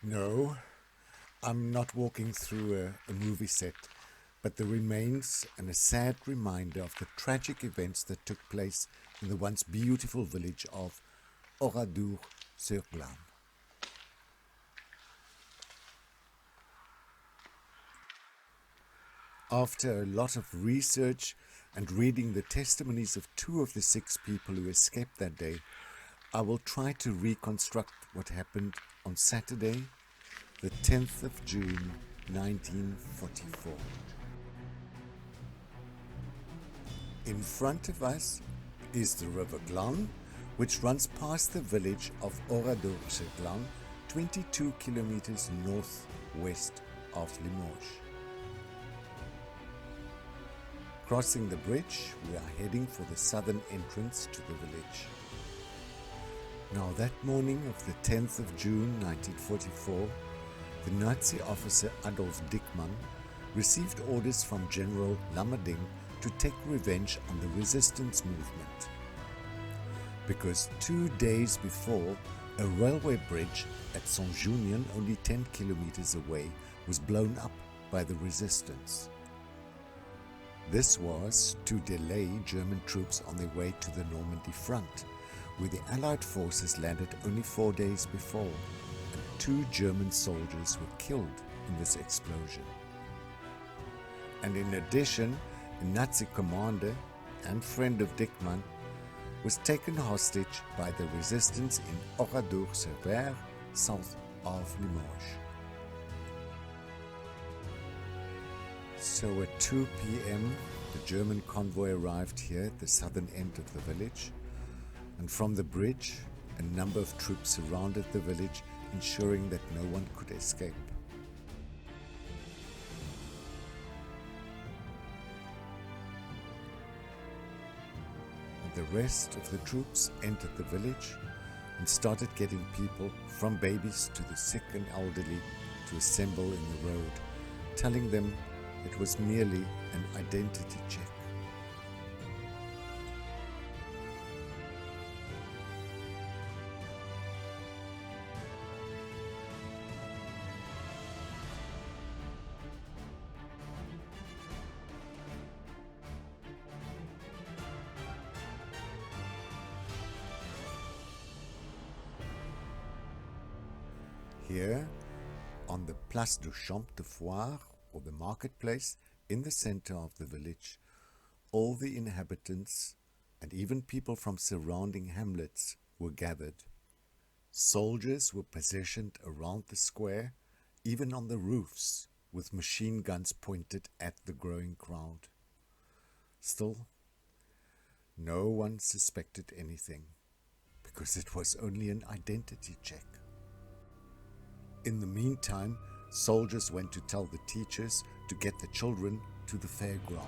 No, I'm not walking through a movie set, but the remains and a sad reminder of the tragic events that took place in the once beautiful village of Oradour-sur-Glane. After a lot of research and reading the testimonies of 2 of the 6 people who escaped that day, I will try to reconstruct what happened on Saturday, the 10th of June, 1944. In front of us is the River Glane, which runs past the village of Oradour-sur-Glane, 22 kilometers northwest of Limoges. Crossing the bridge, we are heading for the southern entrance to the village. Now, that morning of the 10th of June 1944, the Nazi officer Adolf Dickmann received orders from General Lammerding to take revenge on the resistance movement. Because 2 days before, a railway bridge at Saint-Junien, only 10 kilometers away, was blown up by the resistance. This was to delay German troops on their way to the Normandy front, where the Allied forces landed only 4 days before, and 2 German soldiers were killed in this explosion. And in addition, a Nazi commander and friend of Dickmann was taken hostage by the resistance in Oradour-sur-Vayres, south of Limoges. So at 2 p.m. the German convoy arrived here at the southern end of the village, and from the bridge a number of troops surrounded the village, ensuring that no one could escape. And the rest of the troops entered the village and started getting people, from babies to the sick and elderly, to assemble in the road, telling them it was merely an identity check. Here, on the Place du Champ de Foire, or the marketplace, in the center of the village, all the inhabitants and even people from surrounding hamlets were gathered. Soldiers were positioned around the square, even on the roofs, with machine guns pointed at the growing crowd. Still, no one suspected anything, because it was only an identity check. In the meantime, soldiers went to tell the teachers to get the children to the fairground.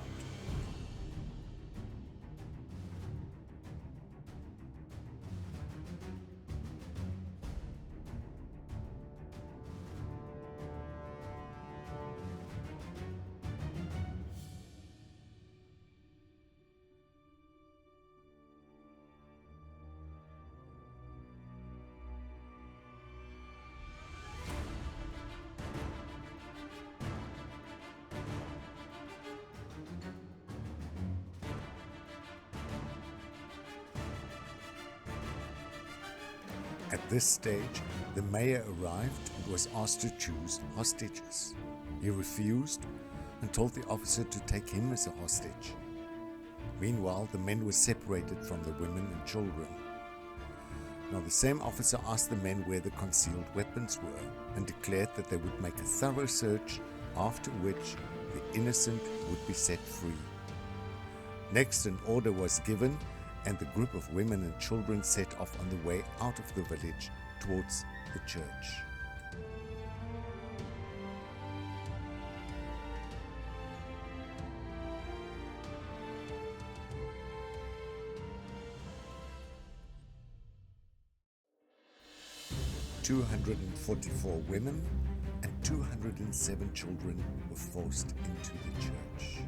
At this stage, the mayor arrived and was asked to choose hostages. He refused and told the officer to take him as a hostage. Meanwhile, the men were separated from the women and children. Now, the same officer asked the men where the concealed weapons were and declared that they would make a thorough search, after which the innocent would be set free. Next, an order was given, and the group of women and children set off on the way out of the village towards the church. "244 women and 207 children were forced into the church."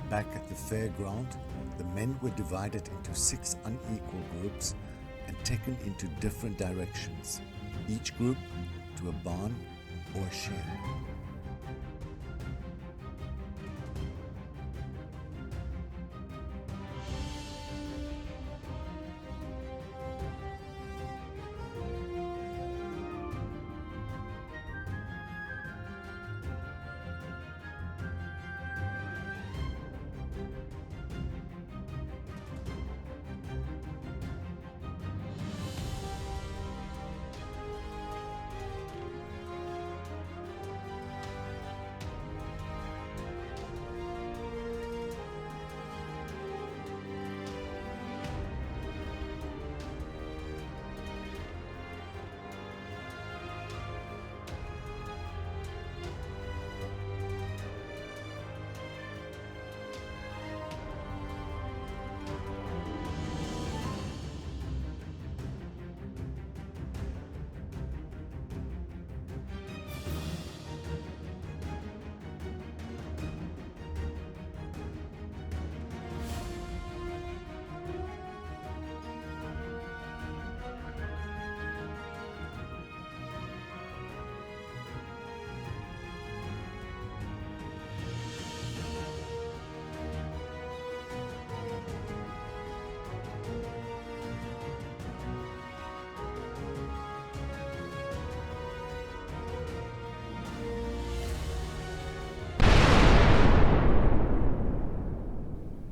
Back at the fairground, The men were divided into 6 unequal groups and taken into different directions, each group to a barn or a shed.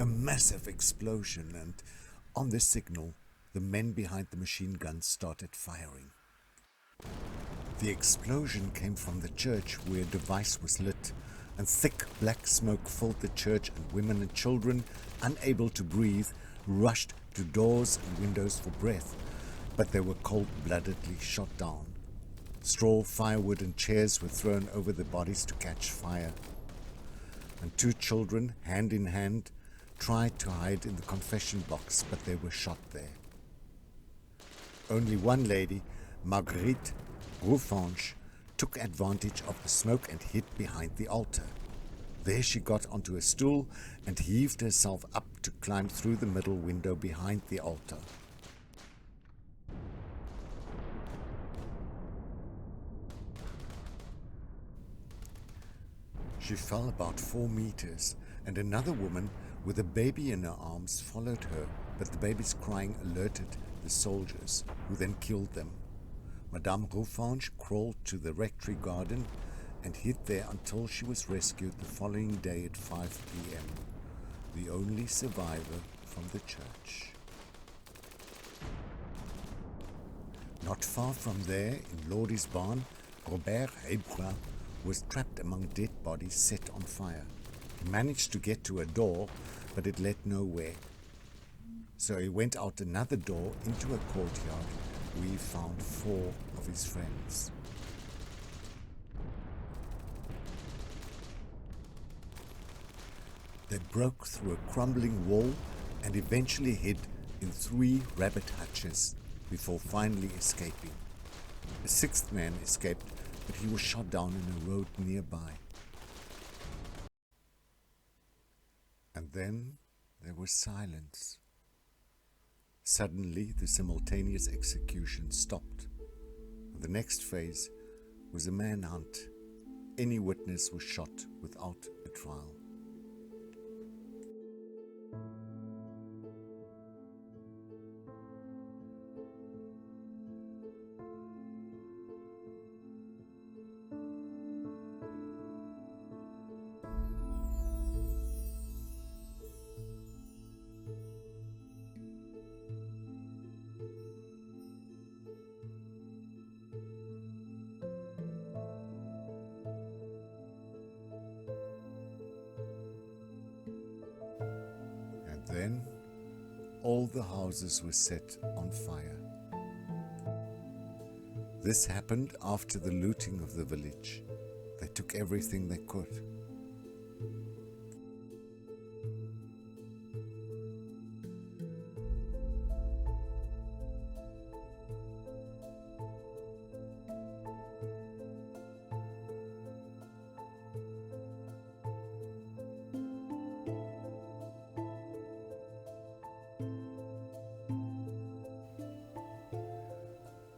A massive explosion, and on this signal, the men behind the machine guns started firing. The explosion came from the church where a device was lit, and thick black smoke filled the church, and women and children, unable to breathe, rushed to doors and windows for breath, but they were cold-bloodedly shot down. Straw, firewood and chairs were thrown over the bodies to catch fire, and 2 children, hand in hand, tried to hide in the confession box, but they were shot there. Only one lady, Marguerite Rouffanche, took advantage of the smoke and hid behind the altar. There she got onto a stool and heaved herself up to climb through the middle window behind the altar. She fell about 4 meters, and another woman with a baby in her arms followed her, but the baby's crying alerted the soldiers, who then killed them. Madame Rouffanche crawled to the rectory garden and hid there until she was rescued the following day at 5 p.m., the only survivor from the church. Not far from there, in Laudy's barn, Robert Hébras was trapped among dead bodies set on fire. He managed to get to a door, but it led nowhere. So he went out another door into a courtyard where he found 4 of his friends. They broke through a crumbling wall and eventually hid in 3 rabbit hutches before finally escaping. A 6th man escaped, but he was shot down in a road nearby. And then there was silence. Suddenly, the simultaneous execution stopped. The next phase was a manhunt. Any witness was shot without a trial. Then all the houses were set on fire. This happened after the looting of the village. They took everything they could.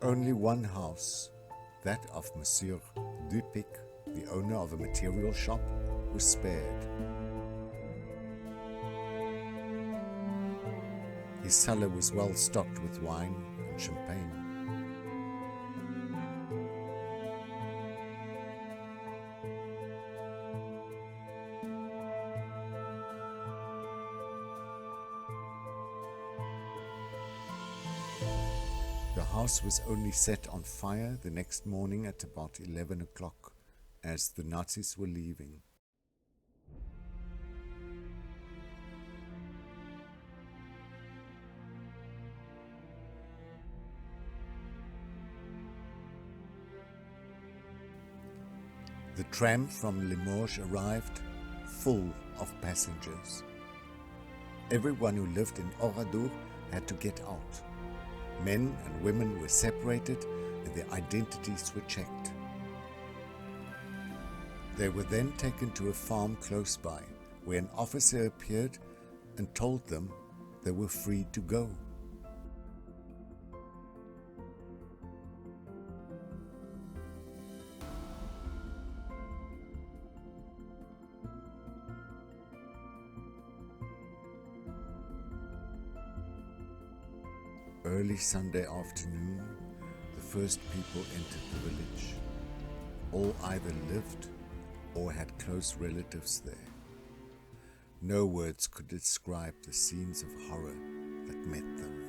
Only one house, that of Monsieur Dupic, the owner of a material shop, was spared. His cellar was well stocked with wine and champagne. The house was only set on fire the next morning at about 11 o'clock, as the Nazis were leaving. The tram from Limoges arrived, full of passengers. Everyone who lived in Oradour had to get out. Men and women were separated and their identities were checked. They were then taken to a farm close by, where an officer appeared and told them they were free to go. Early Sunday afternoon, the first people entered the village. All either lived or had close relatives there. No words could describe the scenes of horror that met them.